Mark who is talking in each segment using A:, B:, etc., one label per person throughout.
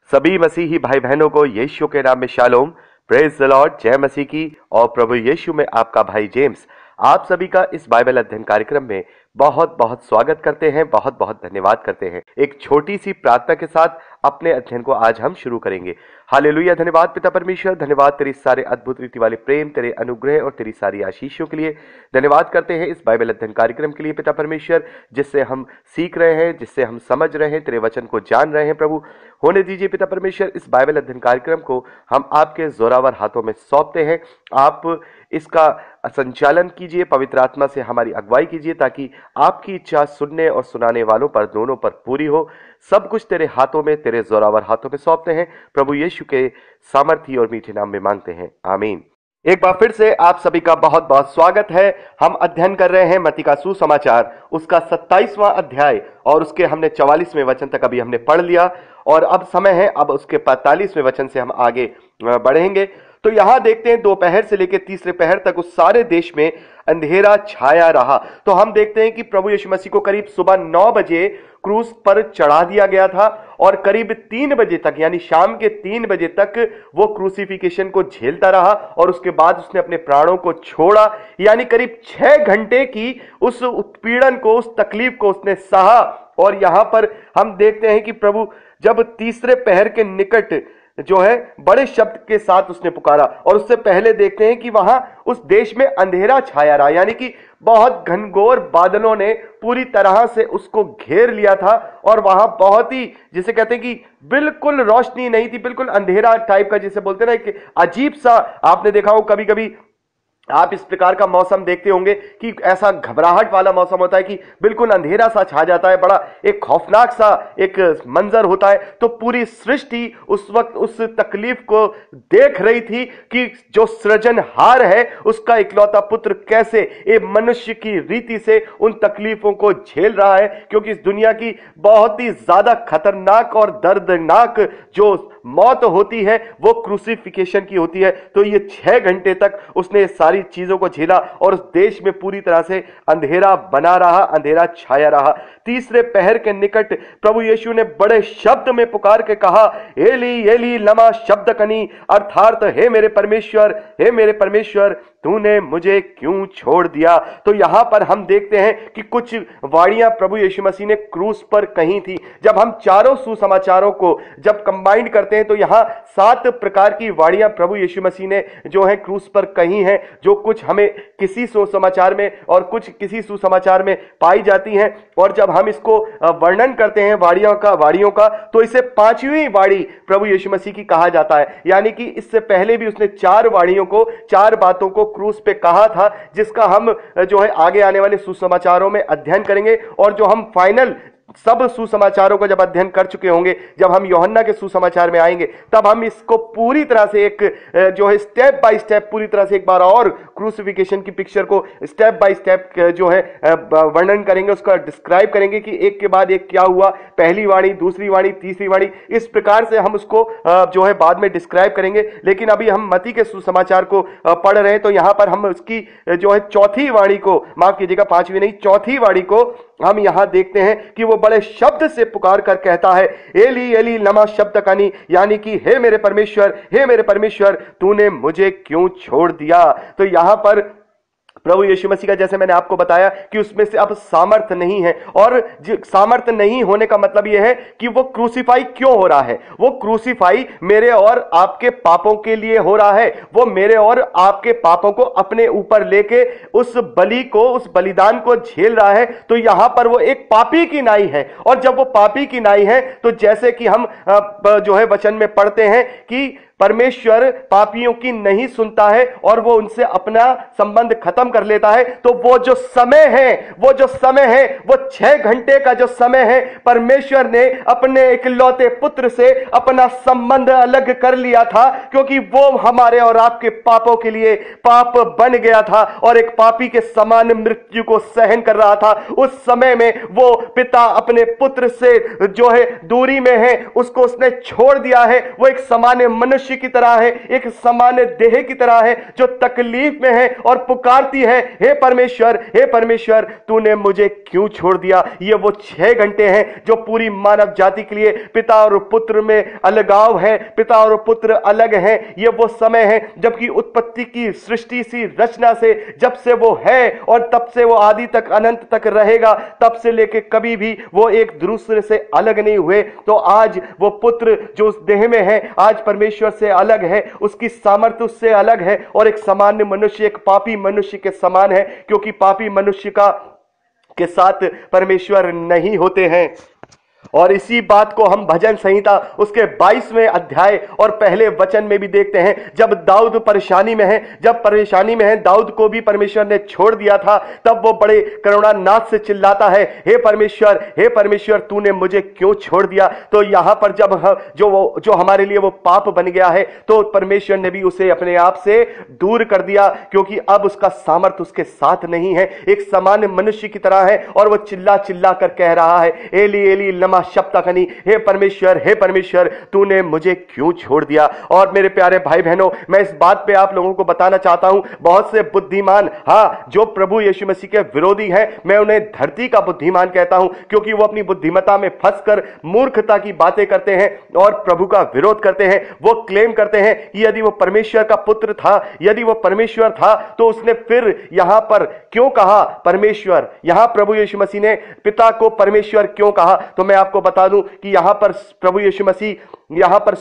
A: सभी मसीही भाई बहनों को यीशु के नाम में शालोम, प्रेज द लॉर्ड, जय मसीह की। और प्रभु यीशु में आपका भाई जेम्स आप सभी का इस बाइबल अध्ययन कार्यक्रम में बहुत बहुत स्वागत करते हैं, बहुत बहुत धन्यवाद करते हैं। एक छोटी सी प्रार्थना के साथ अपने अध्ययन को आज हम शुरू करेंगे। हालेलुया। धन्यवाद पिता परमेश्वर, धन्यवाद तेरी सारे अद्भुत रीति वाले प्रेम, तेरे अनुग्रह और तेरी सारी आशीषों के लिए। धन्यवाद करते हैं इस बाइबल अध्ययन कार्यक्रम के लिए पिता परमेश्वर, जिससे हम सीख रहे हैं, जिससे हम समझ रहे हैं, तेरे वचन को जान रहे हैं। प्रभु होने दीजिए पिता परमेश्वर, इस बाइबल अध्ययन कार्यक्रम को हम आपके जोरावर हाथों में सौंपते हैं। आप इसका संचालन कीजिए, पवित्र आत्मा से हमारी अगुवाई कीजिए, ताकि आपकी इच्छा सुनने और सुनाने वालों पर दोनों पर पूरी हो। सब कुछ तेरे हाथों में, तेरे जोरावर हाथों में सौंपते हैं। प्रभु यीशु के सामर्थी और मीठे नाम में मांगते हैं, आमीन। एक बार फिर से आप सभी का बहुत बहुत स्वागत है। हम अध्ययन कर रहे हैं मत्ती का सुसमाचार, उसका 27वां अध्याय, और उसके हमने 44वें वचन तक अभी हमने पढ़ लिया, और अब समय है अब उसके 45वें वचन से हम आगे बढ़ेंगे। तो यहां देखते हैं दोपहर से लेकर तीसरे पहर तक उस सारे देश में अंधेरा छाया रहा। तो हम देखते हैं कि प्रभु यीशु मसीह को करीब सुबह 9 बजे क्रूस पर चढ़ा दिया गया था, और करीब 3 बजे तक, यानी शाम के 3 बजे तक वो क्रूसिफिकेशन को झेलता रहा, और उसके बाद उसने अपने प्राणों को छोड़ा। यानी करीब 6 घंटे की उस उत्पीड़न को, उस तकलीफ को उसने सहा। और यहां पर हम देखते हैं कि प्रभु जब तीसरे पहर के निकट जो है बड़े शब्द के साथ उसने पुकारा, और उससे पहले देखते हैं कि वहां उस देश में अंधेरा छाया रहा, यानी कि बहुत घनघोर बादलों ने पूरी तरह से उसको घेर लिया था, और वहां बहुत ही, जिसे कहते हैं कि बिल्कुल रोशनी नहीं थी, बिल्कुल अंधेरा टाइप का, जिसे बोलते हैं ना, कि अजीब सा। आपने देखा हो कभी कभी आप इस प्रकार का मौसम देखते होंगे कि ऐसा घबराहट वाला मौसम होता है कि बिल्कुल अंधेरा सा छा जाता है, बड़ा एक खौफनाक सा एक मंजर होता है। तो पूरी सृष्टि उस वक्त उस तकलीफ को देख रही थी कि जो सृजनहार है उसका इकलौता पुत्र कैसे एक मनुष्य की रीति से उन तकलीफों को झेल रहा है, क्योंकि इस दुनिया की बहुत ही ज्यादा खतरनाक और दर्दनाक जो मौत होती है वो क्रूसिफिकेशन की होती है। तो ये 6 घंटे तक उसने सारी चीजों को झेला, और उस देश में पूरी तरह से अंधेरा बना रहा, अंधेरा छाया रहा। तीसरे पहर के निकट प्रभु यीशु ने बड़े शब्द में पुकार के कहा, एली एली लमा शब्दकनी, अर्थात हे मेरे परमेश्वर, हे मेरे परमेश्वर, तूने मुझे क्यों छोड़ दिया। तो यहां पर हम देखते हैं कि कुछ वाणियां प्रभु यीशु मसीह ने क्रूस पर कही थी। जब हम चारों सुसमाचारों को जब कंबाइंड करते हैं तो यहां 7 प्रकार की वाणियां प्रभु यीशु मसीह ने जो है क्रूस पर कही हैं, जो कुछ हमें किसी सुसमाचार में और कुछ किसी सुसमाचार में पाई जाती हैं। और जब हम इसको वर्णन करते हैं वाणियों का, तो इसे 5वीं वाणी प्रभु यीशु मसीह की कहा जाता है। यानी कि इससे पहले भी उसने 4 वाणियों को, 4 बातों को क्रूस पे कहा था, जिसका हम जो है आगे आने वाले सुसमाचारों में अध्ययन करेंगे। और जो हम फाइनल सब सुसमाचारों को जब अध्ययन कर चुके होंगे, जब हम यूहन्ना के सुसमाचार में आएंगे, तब हम इसको पूरी तरह से एक जो है स्टेप बाय स्टेप पूरी तरह से एक बार और क्रूसिफिकेशन की पिक्चर को स्टेप बाय स्टेप जो है वर्णन करेंगे, उसका डिस्क्राइब करेंगे कि एक के बाद एक क्या हुआ, पहली वाणी, दूसरी वाणी, तीसरी वाणी, इस प्रकार से हम उसको जो है बाद में डिस्क्राइब करेंगे। लेकिन अभी हम मत्ती के सुसमाचार को पढ़ रहे हैं, तो यहां पर हम उसकी जो है चौथी वाणी को, माफ कीजिएगा 5वीं नहीं, चौथी वाणी को हम यहां देखते हैं कि वो बड़े शब्द से पुकार कर कहता है, एली एली लमा शब्दकनी, यानी कि हे मेरे परमेश्वर, हे मेरे परमेश्वर, तूने मुझे क्यों छोड़ दिया। तो यहां पर प्रभु यीशु मसीह का, जैसे मैंने आपको बताया कि उसमें से अब सामर्थ नहीं है, और सामर्थ नहीं होने का मतलब यह है कि वो क्रूसीफाई क्यों हो रहा है। वो क्रूसीफाई मेरे और आपके पापों के लिए हो रहा है। वो मेरे और आपके पापों को अपने ऊपर लेके उस बलि को, उस बलिदान को झेल रहा है। तो यहां पर वो एक पापी की नाई है, और जब वो पापी की नाई है, तो जैसे कि हम जो है वचन में पढ़ते हैं कि परमेश्वर पापियों की नहीं सुनता है और वो उनसे अपना संबंध खत्म कर लेता है। तो वो जो समय है, वो 6 घंटे का जो समय है, परमेश्वर ने अपने इकलौते पुत्र से अपना संबंध अलग कर लिया था, क्योंकि वो हमारे और आपके पापों के लिए पाप बन गया था, और एक पापी के समान मृत्यु को सहन कर रहा था। उस समय में वो पिता अपने पुत्र से जो है दूरी में है, उसको उसने छोड़ दिया है। वो एक सामान्य मनुष्य मनुष्य की तरह है, एक सामान्य देह की तरह है जो तकलीफ में है और पुकारती है, हे परमेश्वर, हे परमेश्वर, तूने मुझे क्यों छोड़ दिया। ये वो 6 घंटे हैं जो पूरी मानव जाति के लिए पिता और पुत्र में अलगाव है, पिता और पुत्र अलग हैं। ये वो समय है जबकि उत्पत्ति की सृष्टि सी रचना से, जब से वो है और तब से वो आदि तक अनंत तक रहेगा, तब से लेके कभी भी वो एक दूसरे से अलग नहीं हुए। तो आज वो पुत्र जो उस देह में है आज परमेश्वर से अलग है, उसकी सामर्थ्य उससे अलग है और एक सामान्य मनुष्य एक पापी मनुष्य के समान है, क्योंकि पापी मनुष्य के साथ परमेश्वर नहीं होते हैं। और इसी बात को हम भजन संहिता उसके 22वें अध्याय और पहले वचन में भी देखते हैं। जब दाऊद परेशानी में है, जब परेशानी में है, दाऊद को भी परमेश्वर ने छोड़ दिया था, तब वो बड़े करुणानाथ से चिल्लाता है, हे परमेश्वर, हे परमेश्वर, तूने मुझे क्यों छोड़ दिया। तो यहां पर जब जो हमारे लिए वो पाप बन गया है, तो परमेश्वर ने भी उसे अपने आप से दूर कर दिया, क्योंकि अब उसका सामर्थ्य उसके साथ नहीं है, एक सामान्य मनुष्य की तरह है। और वो चिल्ला चिल्ला कर कह रहा है, एली एली लमा शब्दकनी, हे परमेश्वर, हे परमेश्वर, तूने मुझे क्यों छोड़ दिया। और मेरे प्यारे भाई बहनों, मैं इस बात पे आप लोगों को बताना चाहता हूं, बहुत से बुद्धिमान, जो प्रभु यीशु मसीह के विरोधी हैं, मैं उन्हें धरती का बुद्धिमान कहता हूं, क्योंकि वो अपनी बुद्धिमत्ता में फंसकर मूर्खता की बातें करते हैं और प्रभु का विरोध करते हैं। वो क्लेम करते हैं कि यदि वो परमेश्वर का पुत्र था, यदि वो परमेश्वर था, तो उसने फिर यहां पर क्यों कहा परमेश्वर, यहां प्रभु यीशु मसीह ने पिता को परमेश्वर क्यों कहा। तो मैं आपको बता दूं कि यहां पर प्रभु यीशु मसीह यहां पर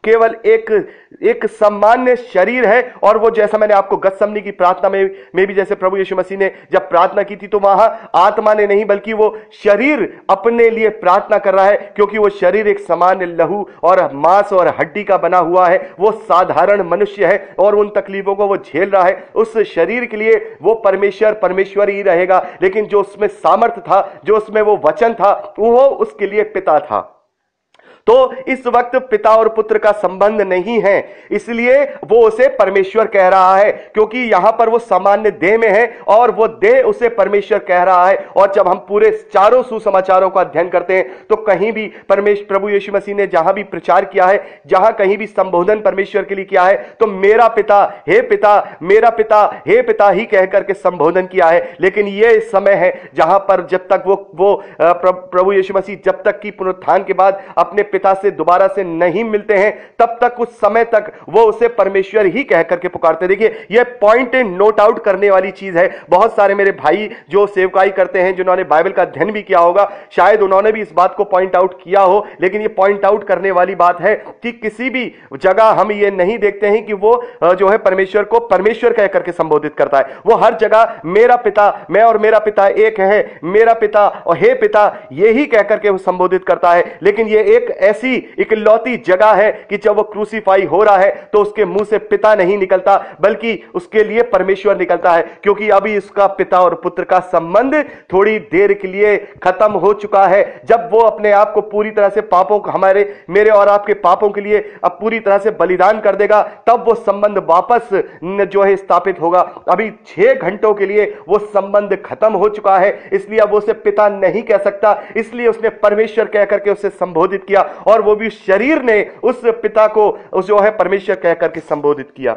A: केवल एक सामान्य शरीर है। और वो जैसा मैंने आपको गतसमनी की प्रार्थना में भी जैसे प्रभु यीशु मसीह ने जब प्रार्थना की थी, तो वहां आत्मा ने नहीं बल्कि वो शरीर अपने लिए प्रार्थना कर रहा है, क्योंकि वो शरीर एक सामान्य लहू और मांस और हड्डी का बना हुआ है। वो साधारण मनुष्य है और उन तकलीफों को वो झेल रहा है। उस शरीर के लिए वो परमेश्वर ही रहेगा, लेकिन जो उसमें सामर्थ्य था, जो उसमें वो वचन था, वो उसके लिए पिता था। तो इस वक्त पिता और पुत्र का संबंध नहीं है, इसलिए वो उसे परमेश्वर कह रहा है, क्योंकि यहां पर वो सामान्य देह में है और वो देह उसे परमेश्वर कह रहा है। और जब हम पूरे चारों सुसमाचारों का अध्ययन करते हैं, तो कहीं भी प्रभु यीशु मसीह ने जहां भी प्रचार किया है, जहां कहीं भी संबोधन परमेश्वर के लिए किया है, तो मेरा पिता, हे पिता, मेरा पिता, हे पिता ही कह करके संबोधन किया है। लेकिन ये समय है जहां पर जब तक वो प्रभु यीशु मसीह जब तक कि पुनरुत्थान के बाद अपने पिता से दोबारा से नहीं मिलते हैं, तब तक उस समय तक वो उसे परमेश्वर ही कह करके पुकारते। देखिए, यह पॉइंट नोट आउट करने वाली चीज है। बहुत सारे मेरे भाई जो सेवकाई करते हैं, जिन्होंने बाइबल का अध्ययन भी किया होगा, शायद उन्होंने भी इस बात को पॉइंट आउट किया हो, लेकिन ये पॉइंट आउट करने वाली बात है कि किसी भी जगह हम ये नहीं देखते हैं कि वो जो है परमेश्वर को परमेश्वर कह करके संबोधित करता है। वो हर जगह मेरा पिता, मैं और मेरा पिता एक है, मेरा पिता और हे पिता, यही कह करके वो संबोधित करता है। लेकिन ये एक ऐसी इकलौती जगह है कि जब वो क्रूसीफाई हो रहा है, तो उसके मुंह से पिता नहीं निकलता, बल्कि उसके लिए परमेश्वर निकलता है, क्योंकि अभी इसका पिता और पुत्र का संबंध थोड़ी देर के लिए खत्म हो चुका है। जब वो अपने आप को पूरी तरह से पापों को, मेरे और आपके पापों के लिए अब पूरी तरह से बलिदान कर देगा, तब वो संबंध वापस जो है स्थापित होगा। अभी 6 घंटों के लिए वो संबंध खत्म हो चुका है, इसलिए अब वो उसे पिता नहीं कह सकता, इसलिए उसने परमेश्वर कह करके उसे संबोधित किया। और वो भी शरीर ने उस पिता को जो है परमेश्वर कह करके संबोधित किया।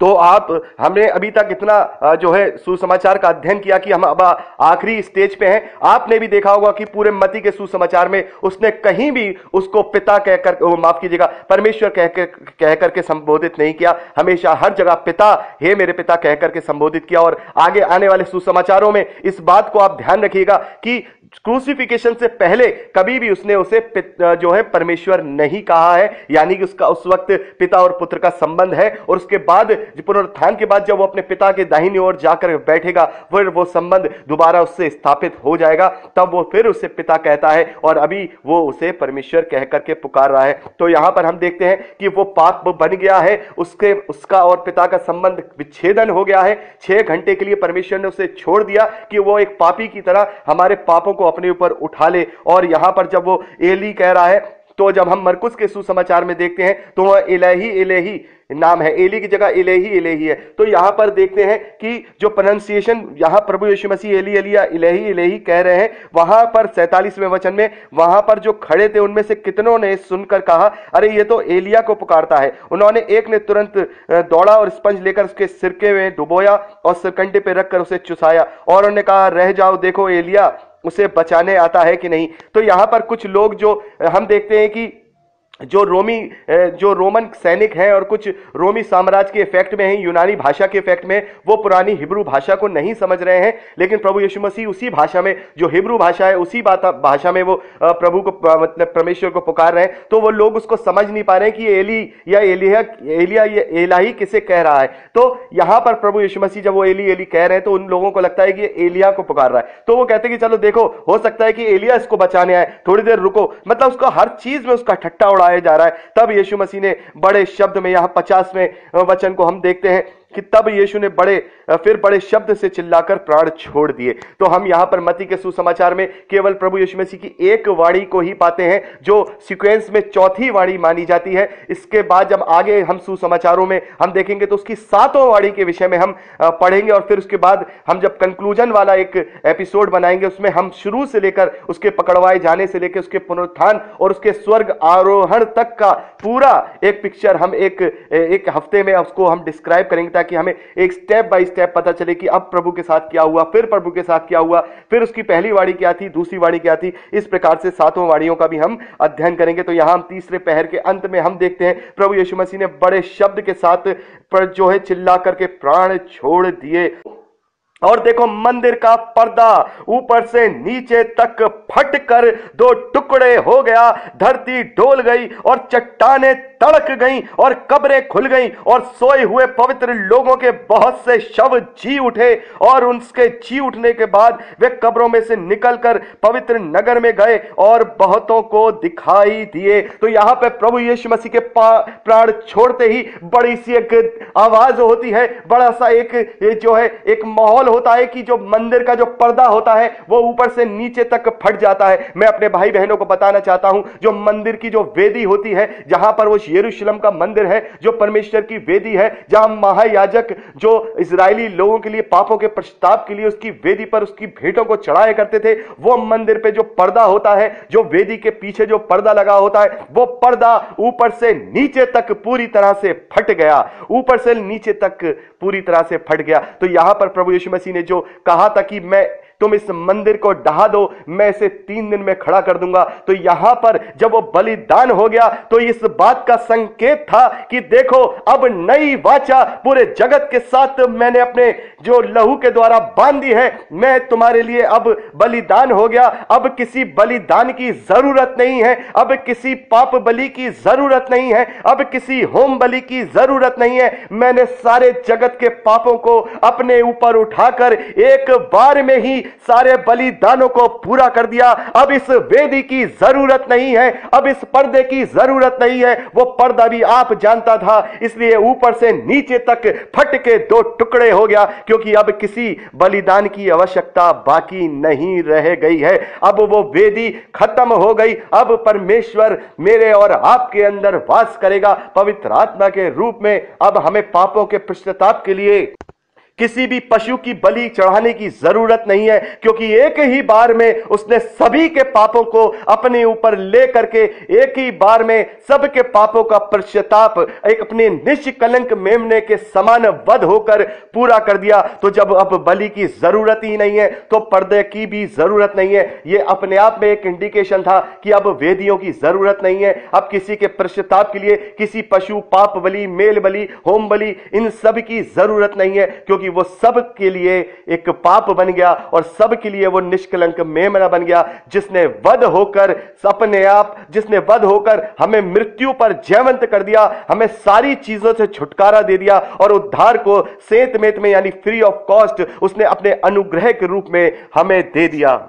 A: तो हमने अभी तक इतना जो है सुसमाचार का अध्ययन किया कि हम अब आखिरी स्टेज पे हैं। आपने भी देखा होगा कि पूरे मत्ती के सुसमाचार में उसने कहीं भी उसको पिता कहकर, माफ कीजिएगा, परमेश्वर कह करके संबोधित नहीं किया। हमेशा हर जगह पिता, हे मेरे पिता कह करके संबोधित किया। और आगे आने वाले सुसमाचारों में इस बात को आप ध्यान रखिएगा कि क्रूसिफिकेशन से पहले कभी भी उसने उसे जो है परमेश्वर नहीं कहा है, यानी कि उसका उस वक्त पिता और पुत्र का संबंध है। और उसके बाद पुनरुत्थान के बाद जब वो अपने पिता के दाहिनी ओर जाकर बैठेगा, फिर वो संबंध दोबारा उससे स्थापित हो जाएगा, तब वो फिर उसे पिता कहता है, और अभी वो उसे परमेश्वर कह करके पुकार रहा है। तो यहां पर हम देखते हैं कि वो पाप बन गया है, उसका और पिता का संबंध विच्छेदन हो गया है। 6 घंटे के लिए परमेश्वर ने उसे छोड़ दिया कि वो एक पापी की तरह हमारे पापों को अपने ऊपर उठा ले। और यहां पर जब वो एली कह रहा है, तो जब हम मरकुस के सुसमाचार में देखते हैं तो वह इलाही इलाही नाम है, एली की जगह इलाही इलाही है। तो यहां पर देखते हैं कि जो प्रोनाउंसिएशन यहां प्रभु यीशु मसीह एली एलिया इलाही इलाही कह रहे हैं, वहां पर 47वें वचन में वहां पर जो खड़े थे उनमें से कितनों ने सुनकर कहा, अरे ये तो एलिया को पुकारता है। उन्होंने एक ने तुरंत दौड़ा और स्पंज लेकर उसके सिरके में डुबोया और सिरकंडे पे रखकर उसे चुसाया और उन्होंने कहा, रह जाओ, देखो एलिया उसे बचाने आता है कि नहीं। तो यहां पर कुछ लोग जो हम देखते हैं कि जो रोमन सैनिक हैं और कुछ रोमी साम्राज्य के इफेक्ट में हैं, यूनानी भाषा के इफेक्ट में, वो पुरानी हिब्रू भाषा को नहीं समझ रहे हैं। लेकिन प्रभु यीशु मसीह उसी भाषा में, जो हिब्रू भाषा है, उसी भाषा में वो प्रभु को मतलब परमेश्वर को पुकार रहे हैं। तो वो लोग उसको समझ नहीं पा रहे हैं कि एली या एलिया या एलाही किसे कह रहा है। तो यहां पर प्रभु यीशु मसीह जब वो एली एली कह रहे हैं तो उन लोगों को लगता है कि एलिया को पुकार रहा है। तो वो कहते हैं कि चलो देखो, हो सकता है कि एलिया इसको बचाने आए, थोड़ी देर रुको। मतलब उसको हर चीज में उसका ठट्टा उड़ाया जा रहा है। तब यीशु मसीह ने बड़े शब्द में, यहां 50वें वचन को हम देखते हैं कि तब यीशु ने फिर बड़े शब्द से चिल्लाकर प्राण छोड़ दिए। तो हम यहां पर मत्ती के सुसमाचार में केवल प्रभु यीशु मसीह की एक वाणी को ही पाते हैं, जो सीक्वेंस में चौथी वाणी मानी जाती है। इसके बाद जब आगे हम सुसमाचारों में हम देखेंगे तो उसकी 7वां वाणी के विषय में हम पढ़ेंगे और फिर उसके बाद हम जब कंक्लूजन वाला एक एपिसोड बनाएंगे, उसमें हम शुरू से लेकर उसके पकड़वाए जाने से लेकर उसके पुनरुत्थान और उसके स्वर्ग आरोहण तक का पूरा एक पिक्चर हम एक हफ्ते में उसको हम डिस्क्राइब करेंगे, ताकि हमें एक स्टेप बाय स्टेप पता चले कि अब प्रभु के साथ क्या हुआ, फिर प्रभु के साथ क्या हुआ, फिर उसकी पहली वाणी क्या थी, दूसरी वाणी क्या थी। इस प्रकार से 7वां वाणियों का भी हम अध्ययन करेंगे। तो यहां हम तीसरे पहर के अंत में हम देखते हैं प्रभु यीशु मसीह ने बड़े शब्द के साथ पर जो है चिल्ला करके प्राण छोड़ दिए। और देखो, मंदिर का पर्दा ऊपर से नीचे तक फट कर 2 टुकड़े हो गया, धरती डोल गई और चट्टानें तड़क गईं और कब्रें खुल गईं और सोए हुए पवित्र लोगों के बहुत से शव जी उठे और उनके जी उठने के बाद वे कब्रों में से निकलकर पवित्र नगर में गए और बहुतों को दिखाई दिए। तो यहां पे प्रभु यीशु मसीह के प्राण छोड़ते ही बड़ी सी एक आवाज होती है, बड़ा सा एक जो है एक माहौल होता है कि जो मंदिर का जो पर्दा होता है वो ऊपर से नीचे तक फट जाता है। मैं अपने भाई बहनों को बताना चाहता हूं, जो मंदिर की जो वेदी होती है, जहां पर वो यरूशलेम का मंदिर है, जो परमेश्वर की वेदी है, जहां महायाजक जो इजरायली लोगों के लिए पापों के पश्चाताप के लिए उसकी वेदी पर उसकी भेंटों को चढ़ाया करते थे, वो मंदिर पे जो पर्दा होता है, जो वेदी के पीछे जो पर्दा लगा होता है, वो पर्दा ऊपर से नीचे तक पूरी तरह से फट गया, ऊपर से नीचे तक पूरी तरह से फट गया। तो यहां पर प्रभु यीशु मसीह ने जो कहा था कि तुम इस मंदिर को ढहा दो, मैं इसे 3 दिन में खड़ा कर दूंगा, तो यहां पर जब वो बलिदान हो गया तो इस बात का संकेत था कि देखो, अब नई वाचा पूरे जगत के साथ मैंने अपने जो लहू के द्वारा बांधी है, मैं तुम्हारे लिए अब बलिदान हो गया। अब किसी बलिदान की जरूरत नहीं है, अब किसी पाप बलि की जरूरत नहीं है, अब किसी होम बलि की जरूरत नहीं है। मैंने सारे जगत के पापों को अपने ऊपर उठाकर एक बार में ही सारे बलिदानों को पूरा कर दिया। अब इस वेदी की जरूरत नहीं है, अब इस पर्दे की जरूरत नहीं है। वो पर्दा भी आप जानता था, इसलिए ऊपर से नीचे तक फट के 2 टुकड़े हो गया, क्योंकि अब किसी बलिदान की आवश्यकता बाकी नहीं रह गई है। अब वो वेदी खत्म हो गई। अब परमेश्वर मेरे और आपके अंदर वास करेगा पवित्र आत्मा के रूप में। अब हमें पापों के पश्चाताप के लिए किसी भी पशु की बलि चढ़ाने की जरूरत नहीं है, क्योंकि एक ही बार में उसने सभी के पापों को अपने ऊपर ले करके एक ही बार में सबके पापों का पश्चाताप एक अपने निष्कलंक मेमने के समान वध होकर पूरा कर दिया। तो जब अब बलि की जरूरत ही नहीं है तो पर्दे की भी जरूरत नहीं है। यह अपने आप में एक इंडिकेशन था कि अब वेदियों की जरूरत नहीं है, अब किसी के पश्चाताप के लिए किसी पशु पाप बलि, मेल बलि, होम बलि, इन सब की जरूरत नहीं है, क्योंकि वो सब के लिए एक पाप बन गया और सब के लिए वो निष्कलंक मेमना बन गया, जिसने वध होकर अपने आप, जिसने वध होकर हमें मृत्यु पर जयवंत कर दिया, हमें सारी चीजों से छुटकारा दे दिया और उद्धार को सेंत मेत में यानी फ्री ऑफ कॉस्ट उसने अपने अनुग्रह के रूप में हमें दे दिया।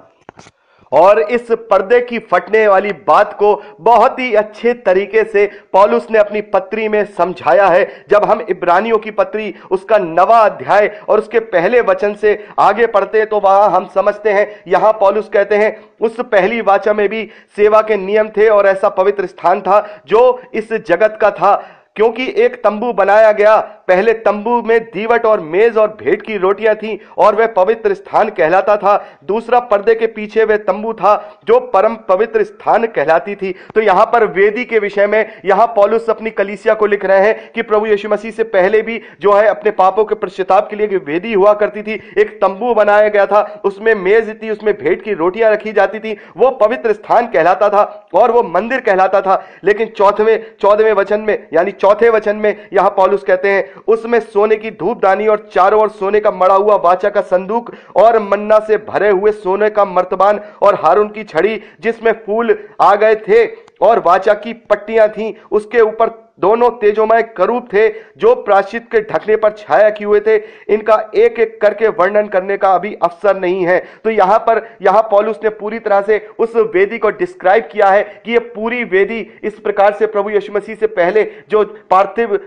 A: और इस पर्दे की फटने वाली बात को बहुत ही अच्छे तरीके से पौलुस ने अपनी पत्री में समझाया है। जब हम इब्रानियों की पत्री उसका 9वां अध्याय और उसके पहले वचन से आगे पढ़ते हैं तो वहां हम समझते हैं, यहां पौलुस कहते हैं उस पहली वाचा में भी सेवा के नियम थे और ऐसा पवित्र स्थान था जो इस जगत का था, क्योंकि एक तंबू बनाया गया। पहले तंबू में दीवट और मेज और भेंट की रोटियां थी और वह पवित्र स्थान कहलाता था। दूसरा पर्दे के पीछे वह तंबू था जो परम पवित्र स्थान कहलाती थी। तो यहां पर वेदी के विषय में यहां पौलुस अपनी कलीसिया को लिख रहे हैं कि प्रभु यीशु मसीह से पहले भी जो है अपने पापों के पश्चाताप के लिए एक वेदी हुआ करती थी, एक तंबू बनाया गया था, उसमें मेज थी, उसमें भेंट की रोटियां रखी जाती थी, वो पवित्र स्थान कहलाता था और वो मंदिर कहलाता था। लेकिन 14वें वचन में यानी चौथे वचन में यहां पौलुस कहते हैं उसमें सोने की धूपदानी और चारों ओर सोने का मड़ा हुआ वाचा का संदूक और मन्ना से भरे हुए सोने का मर्तबान और हारून की छड़ी जिसमें फूल आ गए थे और वाचा की पट्टियां थीं, उसके ऊपर दोनों तेजोमय करूब थे जो प्रायश्चित के ढकने पर छाया किए हुए थे। इनका एक एक करके वर्णन करने का अभी अवसर नहीं है। तो यहां पौलुस ने पूरी तरह से उस वेदी को डिस्क्राइब किया है कि ये पूरी वेदी इस प्रकार से प्रभु यीशु मसीह से पहले जो पार्थिव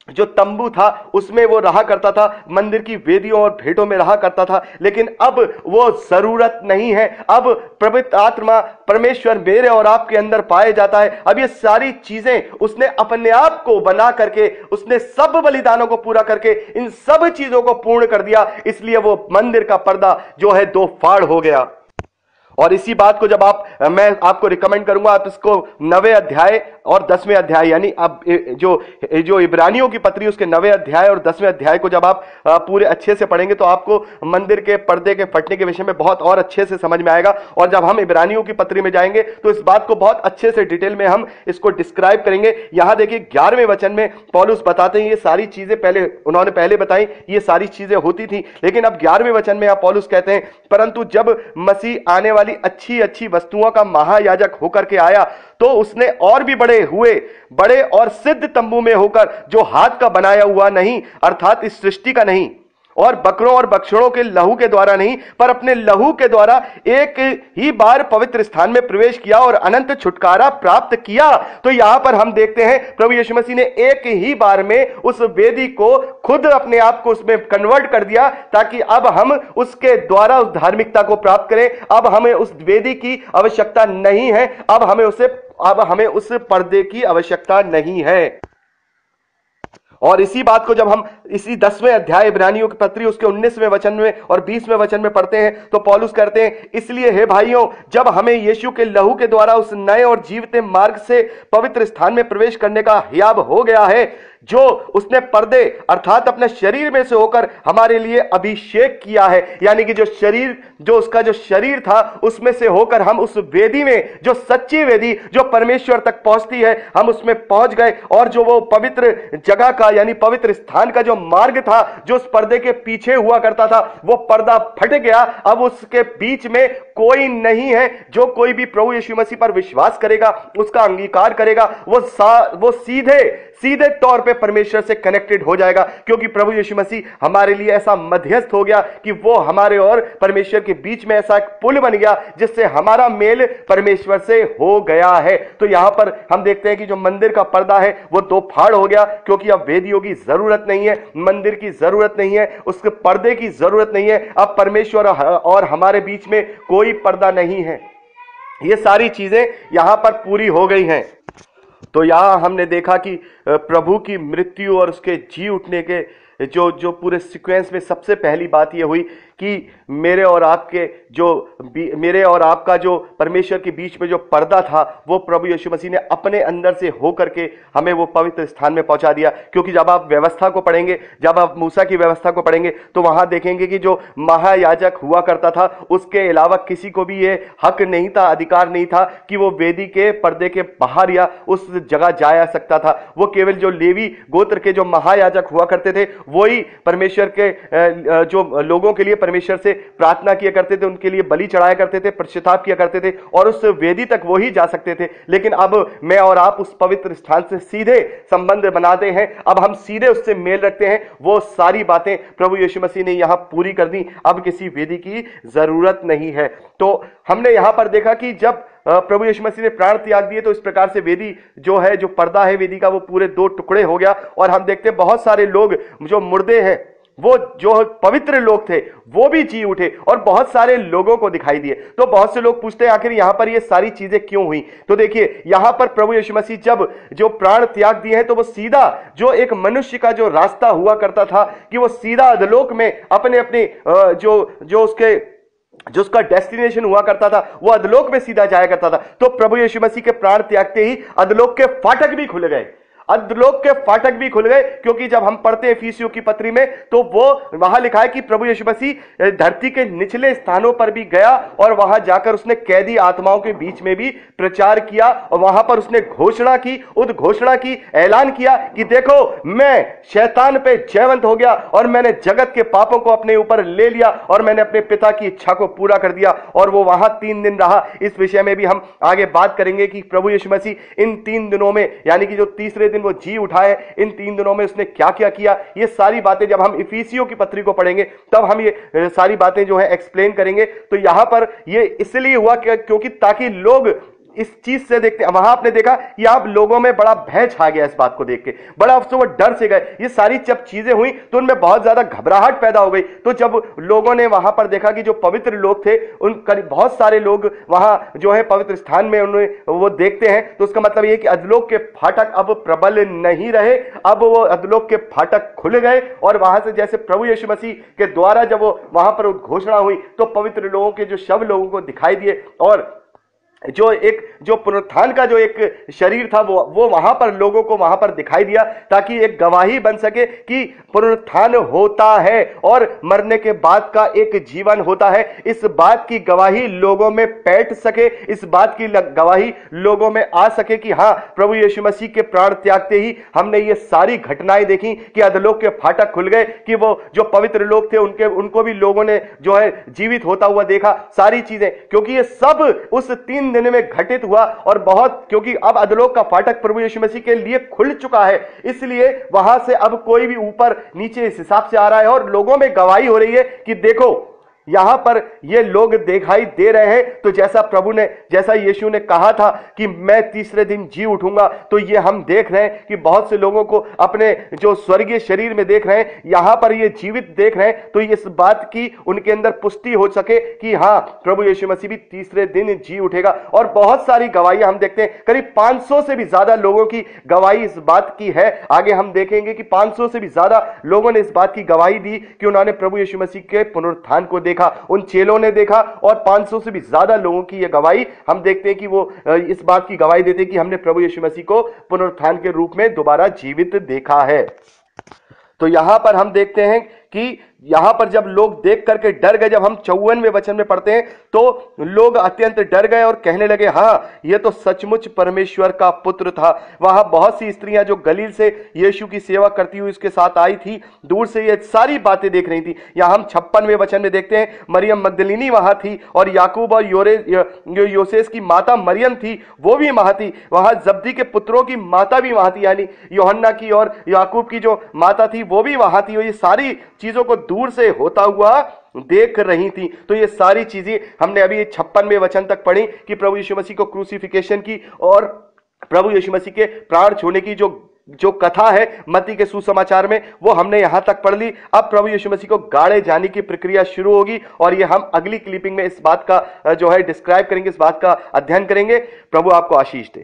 A: जो तंबू था उसमें वो रहा करता था, मंदिर की वेदियों और भेंटों में रहा करता था। लेकिन अब वो जरूरत नहीं है। अब पवित्र आत्मा परमेश्वर मेरे और आपके अंदर पाए जाता है। अब ये सारी चीजें उसने अपने आप को बना करके, उसने सब बलिदानों को पूरा करके इन सब चीजों को पूर्ण कर दिया। इसलिए वो मंदिर का पर्दा जो है 2 फाड़ हो गया। और इसी बात को जब मैं आपको रिकमेंड करूंगा, आप इसको 9वें अध्याय और 10वें अध्याय यानी अब जो इब्रानियों की पत्री उसके 9वें अध्याय और 10वें अध्याय को जब आप पूरे अच्छे से पढ़ेंगे तो आपको मंदिर के पर्दे के फटने के विषय में बहुत और अच्छे से समझ में आएगा। और जब हम इब्रानियों की पत्री में जाएंगे तो इस बात को बहुत अच्छे से डिटेल में हम इसको डिस्क्राइब करेंगे। यहां देखिए 11वें वचन में पौलुस बताते हैं ये सारी चीजें उन्होंने पहले बताई, ये सारी चीजें होती थी। लेकिन अब 11वें वचन में पौलुस कहते हैं परंतु जब मसीह आने वाली अच्छी अच्छी वस्तुओं का महायाजक होकर के आया तो उसने और भी बड़े और सिद्ध तंबू में होकर, जो हाथ का बनाया हुआ नहीं अर्थात इस सृष्टि का नहीं और बकरों और बछड़ों के लहू के द्वारा नहीं पर अपने लहू के द्वारा एक ही बार पवित्र स्थान में प्रवेश किया और अनंत छुटकारा प्राप्त किया। तो यहां पर हम देखते हैं प्रभु यीशु मसीह ने एक ही बार में उस वेदी को खुद अपने आप को उसमें कन्वर्ट कर दिया ताकि अब हम उसके द्वारा उस धार्मिकता को प्राप्त करें। अब हमें उस वेदी की आवश्यकता नहीं है, अब हमें उस पर्दे की आवश्यकता नहीं है। और इसी बात को जब हम इसी 10वें अध्याय इब्रानियों की पत्री उसके 19वें वचन में और 20वें वचन में पढ़ते हैं तो पौलुस कहते हैं इसलिए हे भाइयों, जब हमें यीशु के लहू के द्वारा उस नए और जीवते मार्ग से पवित्र स्थान में प्रवेश करने का हियाब हो गया है, जो उसने पर्दे अर्थात अपने शरीर में से होकर हमारे लिए अभिषेक किया है, यानी कि उसका जो शरीर था उसमें से होकर हम उस वेदी में, जो सच्ची वेदी जो परमेश्वर तक पहुंचती है, हम उसमें पहुंच गए। और जो वो पवित्र जगह का यानी पवित्र स्थान का जो मार्ग था जो उस पर्दे के पीछे हुआ करता था, वो पर्दा फट गया। अब उसके बीच में कोई नहीं है। जो कोई भी प्रभु यीशु मसीह पर विश्वास करेगा, उसका अंगीकार करेगा, वो सीधे तौर पे परमेश्वर से कनेक्टेड हो जाएगा, क्योंकि प्रभु यीशु मसीह हमारे लिए ऐसा मध्यस्थ हो गया कि वो हमारे और परमेश्वर के बीच में ऐसा एक पुल बन गया जिससे हमारा मेल परमेश्वर से हो गया है। तो यहां पर हम देखते हैं कि जो मंदिर का पर्दा है वो 2 फाड़ हो गया, क्योंकि अब वेदियों की जरूरत नहीं है, मंदिर की जरूरत नहीं है, उसके पर्दे की जरूरत नहीं है। अब परमेश्वर और हमारे बीच में कोई पर्दा नहीं है। ये सारी चीजें यहां पर पूरी हो गई हैं। तो यहां हमने देखा कि प्रभु की मृत्यु और उसके जी उठने के जो पूरे सीक्वेंस में सबसे पहली बात यह हुई कि मेरे और आपका जो परमेश्वर के बीच में जो पर्दा था वो प्रभु यीशु मसीह ने अपने अंदर से होकर के हमें वो पवित्र स्थान में पहुंचा दिया। क्योंकि जब आप व्यवस्था को पढ़ेंगे, जब आप मूसा की व्यवस्था को पढ़ेंगे तो वहां देखेंगे कि जो महायाजक हुआ करता था उसके अलावा किसी को भी ये हक नहीं था, अधिकार नहीं था कि वो वेदी के पर्दे के बाहर या उस जगह जाया सकता था। वो केवल जो लेवी गोत्र के जो महायाजक हुआ करते थे वही परमेश्वर के जो लोगों के लिए परमेश्वर से प्रार्थना किया करते थे, उनके लिए बलि चढ़ाया करते थे, पश्चाताप किया करते थे और उस वेदी तक वो ही जा सकते थे। लेकिन अब मैं और आप उस पवित्र स्थान से सीधे संबंध बनाते हैं, अब हम सीधे उससे मेल रखते हैं। वो सारी बातें प्रभु यीशु मसीह ने यहां पूरी कर दी, अब किसी वेदी की जरूरत नहीं है। तो हमने यहां पर देखा कि जब प्रभु यीशु मसीह ने प्राण त्याग दिए तो इस प्रकार से वेदी जो है, जो पर्दा है वेदी का, वो पूरे 2 टुकड़े हो गया। और हम देखते हैं बहुत सारे लोग जो मुर्दे हैं, वो जो पवित्र लोग थे, वो भी जी उठे और बहुत सारे लोगों को दिखाई दिए। तो बहुत से लोग पूछते हैं आखिर यहां पर ये सारी चीजें क्यों हुई। तो देखिए, यहां पर प्रभु यीशु मसीह जब जो प्राण त्याग दिए हैं, तो वो सीधा जो एक मनुष्य का जो रास्ता हुआ करता था कि वो सीधा अधोलोक में अपने अपने जो उसका डेस्टिनेशन हुआ करता था, वो अधोलोक में सीधा जाया करता था। तो प्रभु यीशु मसीह के प्राण त्यागते ही अधोलोक के फाटक भी खुल गए, अधोलोक के फाटक भी खुल गए। क्योंकि जब हम पढ़ते हैं इफिसियों की पत्री में, तो वो वहां लिखा है कि प्रभु यीशु मसीह धरती के निचले स्थानों पर भी गया और वहां जाकर उसने कैदी आत्माओं के बीच में भी प्रचार किया और वहां पर उसने घोषणा की, उद्घोषणा की, ऐलान किया कि देखो, मैं शैतान पे जयवंत हो गया और मैंने जगत के पापों को अपने ऊपर ले लिया और मैंने अपने पिता की इच्छा को पूरा कर दिया। और वो वहां 3 दिन रहा। इस विषय में भी हम आगे बात करेंगे कि प्रभु यीशु मसीह इन 3 दिनों में, यानी कि जो तीसरे दिन वो जी उठाए, इन 3 दिनों में उसने क्या क्या किया, ये सारी बातें जब हम इफिसियों की पत्री को पढ़ेंगे तब हम ये सारी बातें जो है एक्सप्लेन करेंगे। तो यहां पर ये इसलिए हुआ क्योंकि ताकि लोग इस चीज से देखते हैं। वहां आपने देखा कि आप लोगों में बड़ा भय छा गया इस बात को देख के, बड़ा अफसोस, वो डर से गए। ये सारी जब चीजें हुई तो उनमें बहुत ज्यादा घबराहट पैदा हो गई। तो जब लोगों ने वहां पर देखा कि जो पवित्र लोग थे, उन करीब बहुत सारे लोग वहां जो है पवित्र स्थान में उन्हें वो देखते हैं, तो उसका मतलब ये कि अधोलोक के फाटक अब प्रबल नहीं रहे, अब वो अधोलोक के फाटक खुल गए। और वहां से जैसे प्रभु यीशु मसीह के द्वारा जब वो वहां पर घोषणा हुई, तो पवित्र लोगों के जो शव लोगों को दिखाई दिए और जो पुनरुत्थान का जो एक शरीर था वो वहां पर लोगों को वहां पर दिखाई दिया, ताकि एक गवाही बन सके कि पुनरुत्थान होता है और मरने के बाद का एक जीवन होता है। इस बात की गवाही लोगों में बैठ सके, इस बात की गवाही लोगों में आ सके कि हाँ, प्रभु यीशु मसीह के प्राण त्यागते ही हमने ये सारी घटनाएं देखी कि अधोलोक के फाटक खुल गए, कि वो जो पवित्र लोग थे उनको भी लोगों ने जो है जीवित होता हुआ देखा, सारी चीजें। क्योंकि ये सब उस 3 दिन में घटित हुआ और बहुत, क्योंकि अब अधोलोक का फाटक प्रभु यीशु मसीह के लिए खुल चुका है, इसलिए वहां से अब कोई भी ऊपर नीचे इस हिसाब से आ रहा है और लोगों में गवाही हो रही है कि देखो, यहां पर ये लोग दिखाई दे रहे हैं। तो जैसा यीशु ने कहा था कि मैं तीसरे दिन जी उठूंगा, तो ये हम देख रहे हैं कि बहुत से लोगों को अपने जो स्वर्गीय शरीर में देख रहे हैं, यहां पर ये जीवित देख रहे हैं। तो इस बात की उनके अंदर पुष्टि हो सके कि हां, प्रभु यीशु मसीह भी तीसरे दिन जी उठेगा। और बहुत सारी गवाहियां हम देखते हैं, करीब 500 से भी ज्यादा लोगों की गवाही इस बात की है। आगे हम देखेंगे कि 500 से भी ज्यादा लोगों ने इस बात की गवाही दी कि उन्होंने प्रभु यीशु मसीह के पुनरुत्थान को देखा, उन चेलों ने देखा। और 500 से भी ज्यादा लोगों की यह गवाही हम देखते हैं कि वो इस बात की गवाही देते हैं कि हमने प्रभु यीशु मसीह को पुनरुत्थान के रूप में दोबारा जीवित देखा है। तो यहां पर हम देखते हैं कि यहां पर जब लोग देख करके डर गए, जब हम 54वें वचन में पढ़ते हैं, तो लोग अत्यंत डर गए और कहने लगे, हाँ, यह तो सचमुच परमेश्वर का पुत्र था। वहां बहुत सी स्त्रियां जो गलील से यीशु की सेवा करती हुई उसके साथ आई थी, दूर से ये सारी बातें देख रही थी। यहां हम 56वें वचन में देखते हैं, मरियम मगदलीनी वहां थी और याकूब और योसेस की माता मरियम थी, वो भी वहां थी। वहां जब्दी के पुत्रों की माता भी वहां थी, यानी यूहन्ना की और याकूब की जो माता थी वो भी वहां थी। और ये सारी चीजों को दूर से होता हुआ देख रही थी। तो ये सारी चीजें हमने अभी 56वें वचन तक पढ़ी कि प्रभु यीशु मसीह को क्रूसिफिकेशन की और प्रभु यीशु मसीह के प्राण छोड़ने की जो कथा है मत्ती के सुसमाचार में, वो हमने यहां तक पढ़ ली। अब प्रभु यीशु मसीह को गाड़े जाने की प्रक्रिया शुरू होगी और ये हम अगली क्लिपिंग में इस बात का जो है डिस्क्राइब करेंगे, इस बात का अध्ययन करेंगे। प्रभु आपको आशीष दे।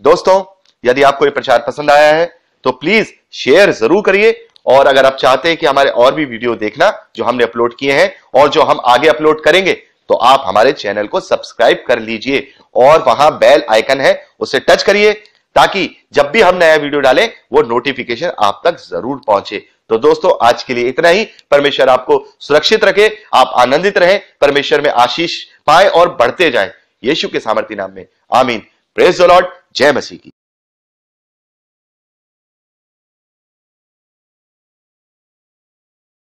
B: दोस्तों, यदि आपको ये प्रचार पसंद आया है तो प्लीज शेयर जरूर करिए, और अगर आप चाहते हैं कि हमारे और भी वीडियो देखना जो हमने अपलोड किए हैं और जो हम आगे अपलोड करेंगे, तो आप हमारे चैनल को सब्सक्राइब कर लीजिए और वहां बेल आइकन है उसे टच करिए, ताकि जब भी हम नया वीडियो डालें वो नोटिफिकेशन आप तक जरूर पहुंचे। तो दोस्तों, आज के लिए इतना ही। परमेश्वर आपको सुरक्षित रखे, आप आनंदित रहें, परमेश्वर में आशीष पाए और बढ़ते जाएं, यीशु के सामर्थ्य नाम में, आमीन। Praise the Lord. जय मसीह की।